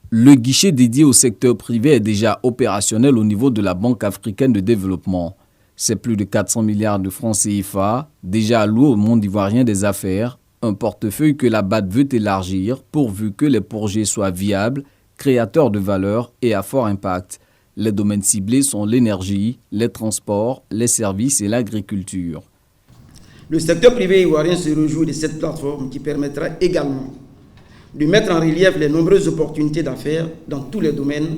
Le guichet dédié au secteur privé est déjà opérationnel au niveau de la Banque africaine de développement. C'est plus de 400 milliards de francs CFA déjà alloués au monde ivoirien des affaires, un portefeuille que la BAD veut élargir pourvu que les projets soient viables, créateurs de valeur et à fort impact. Les domaines ciblés sont l'énergie, les transports, les services et l'agriculture. Le secteur privé ivoirien se réjouit de cette plateforme qui permettra également de mettre en relief les nombreuses opportunités d'affaires dans tous les domaines,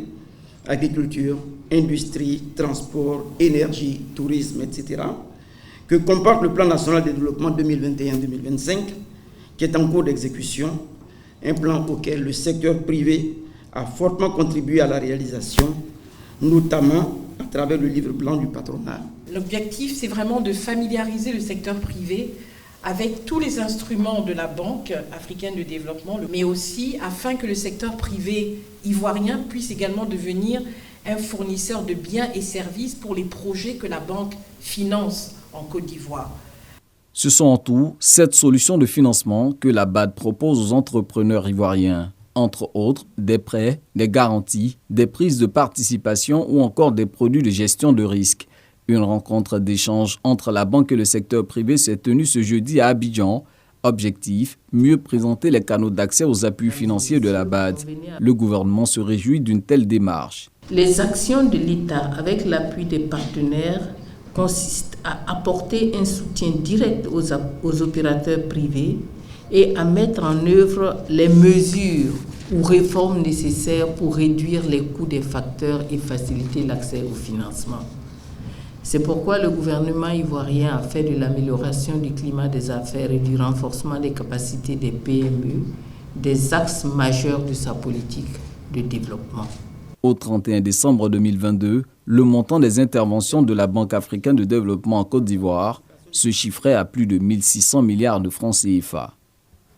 agriculture, industrie, transport, énergie, tourisme, etc., que comporte le plan national de développement 2021-2025, qui est en cours d'exécution, un plan auquel le secteur privé a fortement contribué à la réalisation, notamment à travers le livre blanc du patronat. L'objectif, c'est vraiment de familiariser le secteur privé avec tous les instruments de la Banque africaine de développement, mais aussi afin que le secteur privé ivoirien puisse également devenir un fournisseur de biens et services pour les projets que la Banque finance en Côte d'Ivoire. Ce sont en tout 7 solutions de financement que la BAD propose aux entrepreneurs ivoiriens. Entre autres, des prêts, des garanties, des prises de participation ou encore des produits de gestion de risque. Une rencontre d'échange entre la banque et le secteur privé s'est tenue ce jeudi à Abidjan. Objectif, mieux présenter les canaux d'accès aux appuis financiers de la BAD. Le gouvernement se réjouit d'une telle démarche. Les actions de l'État avec l'appui des partenaires consistent à apporter un soutien direct aux opérateurs privés et à mettre en œuvre les mesures ou réformes nécessaires pour réduire les coûts des facteurs et faciliter l'accès au financement. C'est pourquoi le gouvernement ivoirien a fait de l'amélioration du climat des affaires et du renforcement des capacités des PME des axes majeurs de sa politique de développement. Au 31 décembre 2022, le montant des interventions de la Banque africaine de développement en Côte d'Ivoire se chiffrait à plus de 1600 milliards de francs CFA.